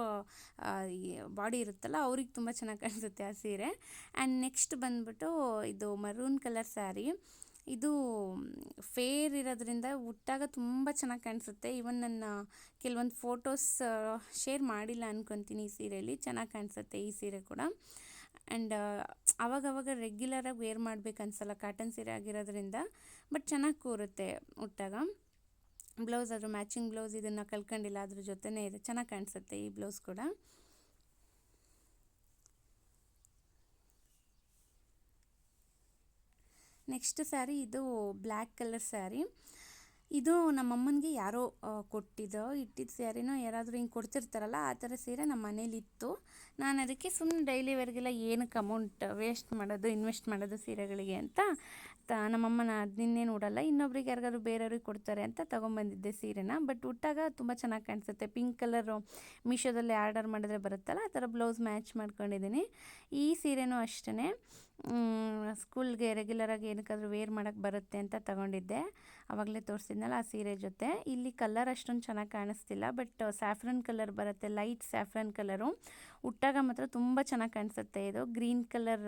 ಬಾಡಿ ಇರುತ್ತಲ್ಲ, ಅವ್ರಿಗೆ ತುಂಬ ಚೆನ್ನಾಗಿ ಕಾಣಿಸುತ್ತೆ ಆ ಸೀರೆ. ಆ್ಯಂಡ್ ನೆಕ್ಸ್ಟ್ ಬಂದುಬಿಟ್ಟು ಇದು ಮರೂನ್ ಕಲರ್ ಸ್ಯಾರಿ. ಇದು ಫೇರ್ ಇರೋದ್ರಿಂದ ಉಟ್ಟಾಗ ತುಂಬ ಚೆನ್ನಾಗಿ ಕಾಣಿಸುತ್ತೆ. ಇವನ್ ನನ್ನ ಕೆಲವೊಂದು ಫೋಟೋಸ್ ಶೇರ್ ಮಾಡಿಲ್ಲ ಅಂದ್ಕೊತೀನಿ. ಈ ಸೀರೆಯಲ್ಲಿ ಚೆನ್ನಾಗಿ ಕಾಣಿಸುತ್ತೆ ಈ ಸೀರೆ ಕೂಡ. ಆ್ಯಂಡ್ ಆವಾಗವಾಗ ರೆಗ್ಯುಲರಾಗಿ ವೇರ್ ಮಾಡ್ಬೇಕು ಅನ್ಸಲ್ಲ, ಕಾಟನ್ ಸೀರೆ ಆಗಿರೋದ್ರಿಂದ, ಬಟ್ ಚೆನ್ನಾಗಿ ಕೂರುತ್ತೆ ಉಟ್ಟಾಗ. ಬ್ಲೌಸ್ ಅದ್ರ ಮ್ಯಾಚಿಂಗ್ ಬ್ಲೌಸ್ ಇದನ್ನು ಕಳ್ಕೊಂಡಿಲ್ಲ, ಅದ್ರ ಜೊತೆನೇ ಇದೆ, ಚೆನ್ನಾಗಿ ಕಾಣಿಸುತ್ತೆ ಈ ಬ್ಲೌಸ್ ಕೂಡ. ನೆಕ್ಸ್ಟ್ ಸ್ಯಾರಿ ಇದು ಬ್ಲ್ಯಾಕ್ ಕಲರ್ ಸ್ಯಾರಿ. ಇದು ನಮ್ಮಮ್ಮನಿಗೆ ಯಾರೋ ಇಟ್ಟಿದ್ದ ಸ್ಯಾರಿನೋ, ಯಾರಾದರೂ ಹಿಂಗೆ ಕೊಡ್ತಿರ್ತಾರಲ್ಲ ಆ ಥರ ಸೀರೆ ನಮ್ಮ ಮನೇಲಿತ್ತು. ನಾನು ಅದಕ್ಕೆ ಸುಮ್ಮನೆ ಡೈಲಿ ವೇರ್ಗೆಲ್ಲ ಏನಕ್ಕೆ ಅಮೌಂಟ್ ವೇಸ್ಟ್ ಮಾಡೋದು, ಇನ್ವೆಸ್ಟ್ ಮಾಡೋದು ಸೀರೆಗಳಿಗೆ ಅಂತ ನಮ್ಮಮ್ಮನ ಅದನ್ನೇನು ಉಡಲ್ಲ, ಇನ್ನೊಬ್ರಿಗೆ ಯಾರಿಗಾದ್ರು ಬೇರೆಯವ್ರಿಗೆ ಕೊಡ್ತಾರೆ ಅಂತ ತೊಗೊಂಬಂದಿದ್ದೆ ಸೀರೆನ. ಬಟ್ ಉಟ್ಟಾಗ ತುಂಬ ಚೆನ್ನಾಗಿ ಕಾಣಿಸುತ್ತೆ. ಪಿಂಕ್ ಕಲರು ಮೀಶೋದಲ್ಲಿ ಆರ್ಡರ್ ಮಾಡಿದ್ರೆ ಬರುತ್ತಲ್ಲ, ಆ ಥರ ಬ್ಲೌಸ್ ಮ್ಯಾಚ್ ಮಾಡ್ಕೊಂಡಿದ್ದೀನಿ. ಈ ಸೀರೆನೂ ಅಷ್ಟೇ ಸ್ಕೂಲ್ಗೆ ರೆಗ್ಯುಲರಾಗಿ ಏನಕ್ಕಾದ್ರೂ ವೇರ್ ಮಾಡೋಕ್ಕೆ ಬರುತ್ತೆ ಅಂತ ತೊಗೊಂಡಿದ್ದೆ. ಆವಾಗಲೇ ತೋರಿಸಿದ್ನಲ್ಲ ಆ ಸೀರೆ ಜೊತೆ. ಇಲ್ಲಿ ಕಲರ್ ಅಷ್ಟೊಂದು ಚೆನ್ನಾಗಿ ಕಾಣಿಸ್ತಿಲ್ಲ, ಬಟ್ ಸ್ಯಾಫ್ರನ್ ಕಲರ್ ಬರುತ್ತೆ, ಲೈಟ್ ಸ್ಯಾಫ್ರನ್ ಕಲರು. ಉಟ್ಟಾಗ ಮಾತ್ರ ತುಂಬ ಚೆನ್ನಾಗಿ ಕಾಣಿಸುತ್ತೆ. ಇದು ಗ್ರೀನ್ ಕಲರ್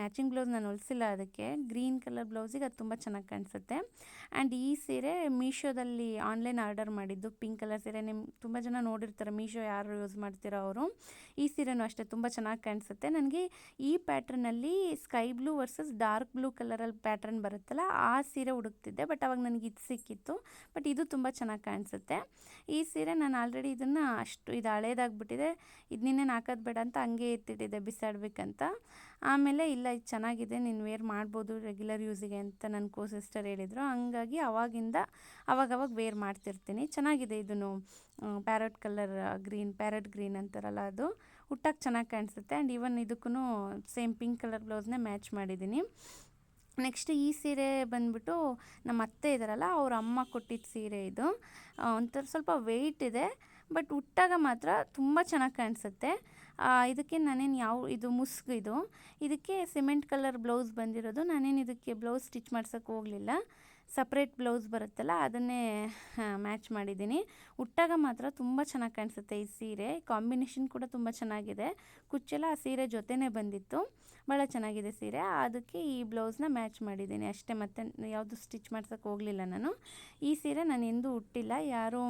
ಮ್ಯಾಚಿಂಗ್ ಬ್ಲೌಸ್ ನಾನು ಹೊಲಿಸಿಲ್ಲ, ಅದಕ್ಕೆ ಗ್ರೀನ್ ಕಲರ್ ಬ್ಲೌಸಿಗೆ ಅದು ತುಂಬ ಚೆನ್ನಾಗಿ ಕಾಣಿಸುತ್ತೆ. ಆ್ಯಂಡ್ ಈ ಸೀರೆ ಮೀಶೋದಲ್ಲಿ ಆನ್ಲೈನ್ ಆರ್ಡರ್ ಮಾಡಿದ್ದು, ಪಿಂಕ್ ಕಲರ್ ಸೀರೆ. ನಿಮ್ಗೆ ತುಂಬ ಜನ ನೋಡಿರ್ತಾರೆ, ಮೀಶೋ ಯಾರು ಯೂಸ್ ಮಾಡ್ತೀರೋ ಅವರು. ಈ ಸೀರೆನೂ ಅಷ್ಟೇ ತುಂಬ ಚೆನ್ನಾಗಿ ಕಾಣಿಸುತ್ತೆ. ನನಗೆ ಈ ಪ್ಯಾಟ್ರನಲ್ಲಿ sky blue versus dark blue ಕಲರಲ್ಲಿ ಪ್ಯಾಟ್ರನ್ ಬರುತ್ತಲ್ಲ, ಆ ಸೀರೆ ಹುಡುಕ್ತಿದ್ದೆ, ಬಟ್ ಅವಾಗ ನನಗೆ ಇದು ಸಿಕ್ಕಿತ್ತು. ಬಟ್ ಇದು ತುಂಬ ಚೆನ್ನಾಗಿ ಕಾಣಿಸುತ್ತೆ. ಈ ಸೀರೆ ನಾನು ಆಲ್ರೆಡಿ ಇದನ್ನು ಇದು ಹಳೇದಾಗ್ಬಿಟ್ಟಿದೆ, ಇದು ನಿನ್ನೇನು ಹಾಕೋದು ಬೇಡ ಅಂತ ಹಂಗೆ ಎತ್ತಿಟ್ಟಿದ್ದೆ ಬಿಸಾಡಬೇಕಂತ. ಆಮೇಲೆ ಇಲ್ಲ, ಇದು ಚೆನ್ನಾಗಿದೆ, ನೀನು ವೇರ್ ಮಾಡ್ಬೋದು ರೆಗ್ಯುಲರ್ ಯೂಸಿಗೆ ಅಂತ ನನ್ನ ಸಿಸ್ಟರ್ ಹೇಳಿದರು. ಹಂಗಾಗಿ ಅವಾಗವಾಗ ವೇರ್ ಮಾಡ್ತಿರ್ತೀನಿ. ಚೆನ್ನಾಗಿದೆ ಇದನ್ನು, parrot colour green, parrot green ಅಂತಾರಲ್ಲ ಅದು. ಉಟ್ಟಾಗ ಚೆನ್ನಾಗಿ ಕಾಣಿಸುತ್ತೆ. ಆ್ಯಂಡ್ ಈವನ್ ಇದಕ್ಕೂ ಸೇಮ್ ಪಿಂಕ್ ಕಲರ್ ಬ್ಲೌಸ್ನೇ ಮ್ಯಾಚ್ ಮಾಡಿದ್ದೀನಿ. ನೆಕ್ಸ್ಟ್ ಈ ಸೀರೆ ಬಂದುಬಿಟ್ಟು ನಮ್ಮ ಅತ್ತೆ ಇದ್ದಾರಲ್ಲ, ಅವ್ರ ಅಮ್ಮ ಕೊಟ್ಟಿದ್ದ ಸೀರೆ ಇದು. ಒಂಥರ ಸ್ವಲ್ಪ ವೆಯ್ಟ್ ಇದೆ, ಬಟ್ ಉಟ್ಟಾಗ ಮಾತ್ರ ತುಂಬ ಚೆನ್ನಾಗಿ ಕಾಣಿಸುತ್ತೆ. ಇದಕ್ಕೆ ನಾನೇನು ಇದು ಇದಕ್ಕೆ ಸಿಮೆಂಟ್ ಕಲರ್ ಬ್ಲೌಸ್ ಬಂದಿರೋದು. ನಾನೇನು ಇದಕ್ಕೆ ಬ್ಲೌಸ್ ಸ್ಟಿಚ್ ಮಾಡ್ಸೋಕ್ಕೆ ಹೋಗಲಿಲ್ಲ. ಸಪ್ರೇಟ್ ಬ್ಲೌಸ್ ಬರುತ್ತಲ್ಲ ಅದನ್ನೇ ಮ್ಯಾಚ್ ಮಾಡಿದ್ದೀನಿ. ಉಟ್ಟಾಗ ಮಾತ್ರ ತುಂಬ ಚೆನ್ನಾಗಿ ಕಾಣಿಸುತ್ತೆ ಈ ಸೀರೆ. ಕಾಂಬಿನೇಷನ್ ಕೂಡ ತುಂಬ ಚೆನ್ನಾಗಿದೆ. ಕುಚ್ಚೆಲ್ಲ ಆ ಸೀರೆ ಜೊತೆನೇ ಬಂದಿತ್ತು. ಭಾಳ ಚೆನ್ನಾಗಿದೆ ಸೀರೆ. ಅದಕ್ಕೆ ಈ ಬ್ಲೌಸ್ನ ಮ್ಯಾಚ್ ಮಾಡಿದ್ದೀನಿ ಅಷ್ಟೇ. ಮತ್ತೆ ಯಾವುದು ಸ್ಟಿಚ್ ಮಾಡ್ಸೋಕ್ಕೆ ಹೋಗಲಿಲ್ಲ ನಾನು. ಈ ಸೀರೆ ನಾನು ಎಂದೂ ಉಟ್ಟಿಲ್ಲ. ಯಾರೋ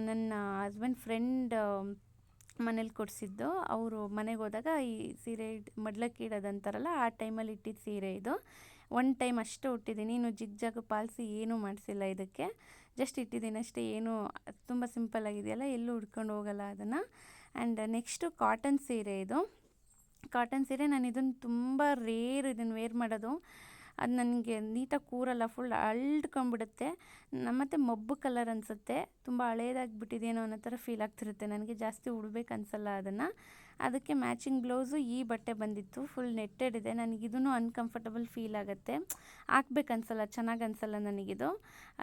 ನನ್ನ ಹಸ್ಬೆಂಡ್ ಫ್ರೆಂಡ್ ಮನೇಲಿ ಕೊಡಿಸಿದ್ದು. ಅವರು ಮನೆಗೆ ಹೋದಾಗ ಈ ಸೀರೆ ಮಡ್ಲಕ್ಕಿ ಇಡೋದಂತಾರಲ್ಲ ಆ ಟೈಮಲ್ಲಿ ಇಟ್ಟಿದ್ದ ಸೀರೆ ಇದು. ಒನ್ ಟೈಮ್ ಅಷ್ಟೇ ಉಟ್ಟಿದ್ದೀನಿ. ಇನ್ನು ಜಿಗ್ ಪಾಲಿಸಿ ಏನೂ ಮಾಡಿಸಿಲ್ಲ ಇದಕ್ಕೆ. ಜಸ್ಟ್ ಇಟ್ಟಿದ್ದೀನಿ ಅಷ್ಟೇ. ಏನು ತುಂಬ ಸಿಂಪಲ್ಲಾಗಿದೆಯಲ್ಲ, ಎಲ್ಲೂ ಉಡ್ಕೊಂಡು ಹೋಗಲ್ಲ ಅದನ್ನು. ಆ್ಯಂಡ್ ನೆಕ್ಸ್ಟು ಕಾಟನ್ ಸೀರೆ ಇದು. ಕಾಟನ್ ಸೀರೆ ನಾನು ಇದನ್ನು ತುಂಬ ರೇರ್ ಇದನ್ನು ವೇರ್ ಮಾಡೋದು. ಅದು ನನಗೆ ನೀಟಾಗಿ ಕೂರಲ್ಲ, ಫುಲ್ ಅಳ್ಕೊಂಬಿಡುತ್ತೆ. ಮತ್ತು ಮಬ್ಬು ಕಲರ್ ಅನಿಸುತ್ತೆ. ತುಂಬ ಹಳೇದಾಗಿಬಿಟ್ಟಿದೇನೋ ಅನ್ನೋ ಥರ ಫೀಲ್ ಆಗ್ತಿರುತ್ತೆ ನನಗೆ. ಜಾಸ್ತಿ ಉಡ್ಬೇಕು ಅನಿಸಲ್ಲ ಅದನ್ನು. ಅದಕ್ಕೆ ಮ್ಯಾಚಿಂಗ್ ಬ್ಲೌಸು ಈ ಬಟ್ಟೆ ಬಂದಿತ್ತು. ಫುಲ್ ನೆಟ್ಟೆಡ್ ಇದೆ. ನನಗಿದೂ ಅನ್ಕಂಫರ್ಟಬಲ್ ಫೀಲ್ ಆಗುತ್ತೆ. ಹಾಕ್ಬೇಕು ಅನಿಸಲ್ಲ, ಚೆನ್ನಾಗಿ ಅನಿಸಲ್ಲ ನನಗಿದು.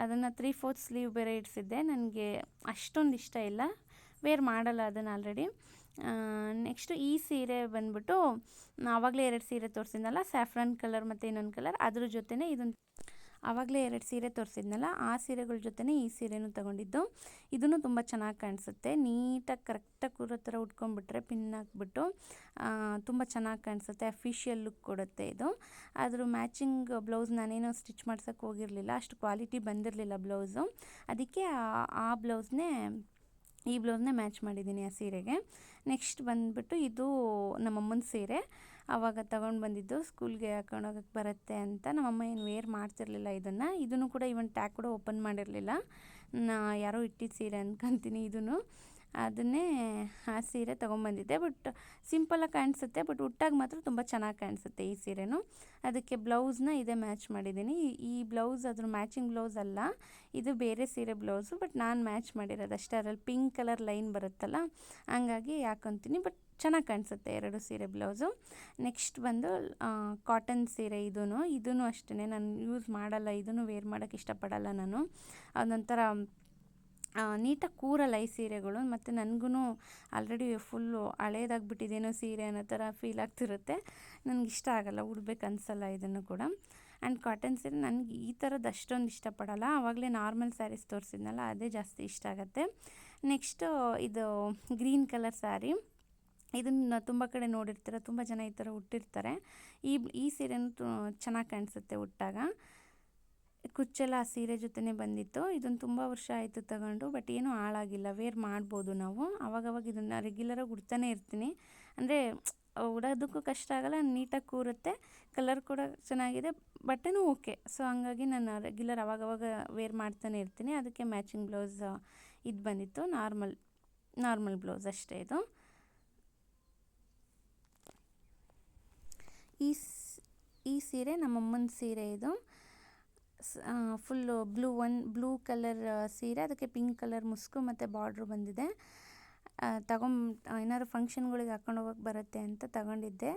ಅದನ್ನು 3/4 ಸ್ಲೀವ್ ಬೇರೆ ಇಡಿಸಿದ್ದೆ. ನನಗೆ ಅಷ್ಟೊಂದು ಇಷ್ಟ ಇಲ್ಲ, ವೇರ್ ಮಾಡಲ್ಲ ಅದನ್ನು ಆಲ್ರೆಡಿ. ನೆಕ್ಸ್ಟು ಈ ಸೀರೆ ಬಂದ್ಬಿಟ್ಟು ಆವಾಗಲೇ 2 ಸೀರೆ ತೋರಿಸಿದ್ನಲ್ಲ, ಸ್ಯಾಫ್ರನ್ ಕಲರ್ ಮತ್ತು ಇನ್ನೊಂದು ಕಲರ್, ಅದ್ರ ಜೊತೆನೇ ಇದೊಂದು ಆವಾಗಲೇ 2 ಸೀರೆ ತೋರಿಸಿದ್ನಲ್ಲ ಆ ಸೀರೆಗಳ ಜೊತೆನೇ ಈ ಸೀರೆನೂ ತೊಗೊಂಡಿದ್ದು. ಇದೂ ತುಂಬ ಚೆನ್ನಾಗಿ ಕಾಣಿಸುತ್ತೆ. ನೀಟಾಗಿ ಕರೆಕ್ಟಾಗಿ ಕೂರೋ ಥರ ಉಟ್ಕೊಂಡ್ಬಿಟ್ರೆ ಪಿನ್ ಹಾಕ್ಬಿಟ್ಟು ತುಂಬ ಚೆನ್ನಾಗಿ ಕಾಣಿಸುತ್ತೆ. ಅಫಿಷಿಯಲ್ ಲುಕ್ ಕೊಡುತ್ತೆ ಇದು. ಅದ್ರ ಮ್ಯಾಚಿಂಗ್ ಬ್ಲೌಸ್ ನಾನೇನೋ ಸ್ಟಿಚ್ ಮಾಡ್ಸೋಕ್ಕೆ ಹೋಗಿರಲಿಲ್ಲ, ಅಷ್ಟು ಕ್ವಾಲಿಟಿ ಬಂದಿರಲಿಲ್ಲ ಬ್ಲೌಸು. ಅದಕ್ಕೆ ಆ ಈ ಬ್ಲೌಸ್ನೇ ಮ್ಯಾಚ್ ಮಾಡಿದ್ದೀನಿ ಆ ಸೀರೆಗೆ. ನೆಕ್ಸ್ಟ್ ಬಂದುಬಿಟ್ಟು ಇದು ನಮ್ಮಮ್ಮನ ಸೀರೆ. ಆವಾಗ ತೊಗೊಂಡು ಬಂದಿದ್ದು, ಸ್ಕೂಲ್ಗೆ ಹಾಕೊಂಡೋಗಕ್ಕೆ ಬರುತ್ತೆ ಅಂತ. ನಮ್ಮಮ್ಮ ಏನು ವೇರ್ ಮಾಡ್ತಿರ್ಲಿಲ್ಲ ಇದನ್ನು ಕೂಡ ಇವನ್ ಟ್ಯಾಗ್ ಕೂಡ ಓಪನ್ ಮಾಡಿರಲಿಲ್ಲ. ಯಾರೋ ಇಟ್ಟಿದ್ದ ಸೀರೆ ಅನ್ಕೊತೀನಿ ಇದನ್ನು. ಅದನ್ನೇ ಆ ಸೀರೆ ತೊಗೊಂಬಂದಿದ್ದೆ. ಬಟ್ ಸಿಂಪಲಾಗಿ ಕಾಣಿಸುತ್ತೆ, ಬಟ್ ಉಟ್ಟಾಗ ಮಾತ್ರ ತುಂಬ ಚೆನ್ನಾಗಿ ಕಾಣಿಸುತ್ತೆ ಈ ಸೀರೆನೂ. ಅದಕ್ಕೆ ಬ್ಲೌಸ್ನ ಇದೇ ಮ್ಯಾಚ್ ಮಾಡಿದ್ದೀನಿ. ಈ ಬ್ಲೌಸ್ ಅದ್ರ ಮ್ಯಾಚಿಂಗ್ ಬ್ಲೌಸ್ ಅಲ್ಲ, ಇದು ಬೇರೆ ಸೀರೆ ಬ್ಲೌಸು. ಬಟ್ ನಾನು ಮ್ಯಾಚ್ ಮಾಡಿರೋದು ಅಷ್ಟೇ. ಅದರಲ್ಲಿ ಪಿಂಕ್ ಕಲರ್ ಲೈನ್ ಬರುತ್ತಲ್ಲ, ಹಂಗಾಗಿ ಹಾಕೊತೀನಿ. ಬಟ್ ಚೆನ್ನಾಗಿ ಕಾಣಿಸುತ್ತೆ 2 ಸೀರೆ ಬ್ಲೌಸು. ನೆಕ್ಸ್ಟ್ ಬಂದು ಕಾಟನ್ ಸೀರೆ. ಇದೂ ಅಷ್ಟೇ, ನಾನು ಯೂಸ್ ಮಾಡಲ್ಲ. ಇದನ್ನು ವೇರ್ ಮಾಡೋಕ್ಕೆ ಇಷ್ಟಪಡಲ್ಲ ನಾನು. ಅದೊಂಥರ ನೀಟಾಗಿ ಕೂರಲ್ಲ ಈ ಸೀರೆಗಳು. ಮತ್ತು ನನಗೂ ಆಲ್ರೆಡಿ ಫುಲ್ಲು ಹಳೇದಾಗಿಬಿಟ್ಟಿದೇನೋ ಸೀರೆ ಅನ್ನೋ ಥರ ಫೀಲ್ ಆಗ್ತಿರುತ್ತೆ. ನನಗೆ ಇಷ್ಟ ಆಗಲ್ಲ, ಉಡ್ಬೇಕು ಅನಿಸಲ್ಲ ಇದನ್ನು ಕೂಡ. ಆ್ಯಂಡ್ ಕಾಟನ್ ಸೀರೆ ನನಗೆ ಈ ಥರದ್ದು ಅಷ್ಟೊಂದು ಇಷ್ಟಪಡಲ್ಲ. ಆವಾಗಲೇ ನಾರ್ಮಲ್ ಸ್ಯಾರೀಸ್ ತೋರಿಸಿದ್ನಲ್ಲ, ಅದೇ ಜಾಸ್ತಿ ಇಷ್ಟ ಆಗುತ್ತೆ. ನೆಕ್ಸ್ಟು ಇದು ಗ್ರೀನ್ ಕಲರ್ ಸ್ಯಾರಿ. ಇದನ್ನು ತುಂಬ ಕಡೆ ನೋಡಿರ್ತೀರ, ತುಂಬ ಜನ ಈ ಥರ ಉಟ್ಟಿರ್ತಾರೆ. ಈ ಸೀರೆನೂ ಚೆನ್ನಾಗಿ ಕಾಣಿಸುತ್ತೆ ಉಟ್ಟಾಗ. ಕುಚ್ಚೆಲ್ಲ ಆ ಸೀರೆ ಜೊತೆನೇ ಬಂದಿತ್ತು. ಇದನ್ನು ತುಂಬ ವರ್ಷ ಆಯಿತು ತಗೊಂಡು, ಬಟ್ ಏನೂ ಹಾಳಾಗಿಲ್ಲ, ವೇರ್ ಮಾಡ್ಬೋದು ನಾವು. ಆವಾಗವಾಗ ಇದನ್ನು ರೆಗ್ಯುಲರಾಗಿ ಉಡ್ತಾನೆ ಇರ್ತೀನಿ. ಅಂದರೆ ಉಡೋದಕ್ಕೂ ಕಷ್ಟ ಆಗಲ್ಲ, ನೀಟಾಗಿ ಕೂರುತ್ತೆ, ಕಲರ್ ಕೂಡ ಚೆನ್ನಾಗಿದೆ, ಬಟ್ಟೆನೂ ಓಕೆ. ಸೊ ಹಂಗಾಗಿ ನಾನು ರೆಗ್ಯುಲರ್ ಆವಾಗವಾಗ ವೇರ್ ಮಾಡ್ತಾನೆ ಇರ್ತೀನಿ. ಅದಕ್ಕೆ ಮ್ಯಾಚಿಂಗ್ ಬ್ಲೌಸ್ ಇದು ಬಂದಿತ್ತು. ನಾರ್ಮಲ್ ಬ್ಲೌಸ್ ಅಷ್ಟೇ ಇದು. ಈ ಸೀರೆ ನಮ್ಮಮ್ಮನ ಸೀರೆ ಇದು. ಫುಲ್ಲು ಬ್ಲೂ ಕಲರ್ ಸೀರೆ, ಅದಕ್ಕೆ ಪಿಂಕ್ ಕಲರ್ ಮುಸ್ಕು ಮತ್ತು ಬಾರ್ಡ್ರು ಬಂದಿದೆ. ಏನಾದ್ರು ಫಂಕ್ಷನ್ಗಳಿಗೆ ಹಾಕೊಂಡು ಹೋಗೋಕ್ಕೆ ಬರುತ್ತೆ ಅಂತ ತಗೊಂಡಿದ್ದೆ.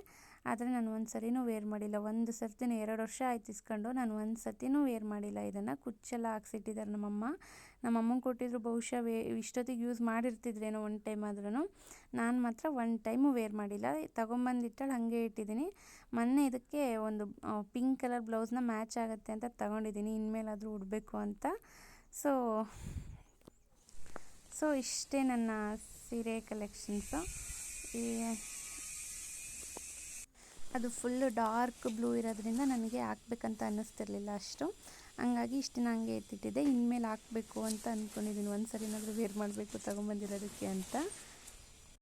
ಆದರೆ ನಾನು ಒಂದು ಸರಿನೂ ವೇರ್ ಮಾಡಿಲ್ಲ. ಒಂದು ಸರ್ತಿನೂ 2 ವರ್ಷ ಆಯ್ತು ಇಸ್ಕೊಂಡು, ನಾನು ಒಂದು ಸರ್ತಿನೂ ವೇರ್ ಮಾಡಿಲ್ಲ ಇದನ್ನು. ಕುಚ್ಚೆಲ್ಲ ಹಾಕ್ಸಿಟ್ಟಿದ್ದಾರೆ ನಮ್ಮಮ್ಮಂಗೆ ಕೊಟ್ಟಿದ್ರು. ಬಹುಶಃ ಇಷ್ಟೊತ್ತಿಗೆ ಯೂಸ್ ಮಾಡಿರ್ತಿದ್ರೇನೋ ಒಂದು ಟೈಮ್ ಆದ್ರೂ. ನಾನು ಮಾತ್ರ ಒಂದು ಟೈಮು ವೇರ್ ಮಾಡಿಲ್ಲ. ತೊಗೊಂಬಂದಿಟ್ಟಲ್ಲಿ ಹಾಗೆ ಇಟ್ಟಿದ್ದೀನಿ. ಮೊನ್ನೆ ಇದಕ್ಕೆ ಒಂದು ಪಿಂಕ್ ಕಲರ್ ಬ್ಲೌಸ್ನ ಮ್ಯಾಚ್ ಆಗುತ್ತೆ ಅಂತ ತೊಗೊಂಡಿದ್ದೀನಿ, ಇನ್ಮೇಲಾದರೂ ಉಡಬೇಕು ಅಂತ. ಸೊ ಇಷ್ಟೇ ನನ್ನ ಸೀರೆ ಕಲೆಕ್ಷನ್ಸು. ಅದು ಫುಲ್ಲು ಡಾರ್ಕ್ ಬ್ಲೂ ಇರೋದ್ರಿಂದ ನನಗೆ ಹಾಕ್ಬೇಕಂತ ಅನ್ನಿಸ್ತಿರ್ಲಿಲ್ಲ ಅಷ್ಟು. ಹಂಗಾಗಿ ಇಷ್ಟನ್ನ ಹಂಗೆ ಎತ್ತಿಟ್ಟಿದ್ದೆ. ಇನ್ಮೇಲೆ ಹಾಕಬೇಕು ಅಂತ ಅಂದ್ಕೊಂಡಿದ್ದೀನಿ. ಒಂದು ಸರಿನಾದರೂ ವೇರ್ ಮಾಡಬೇಕು ತೊಗೊಂಬಂದಿರೋದಕ್ಕೆ ಅಂತ.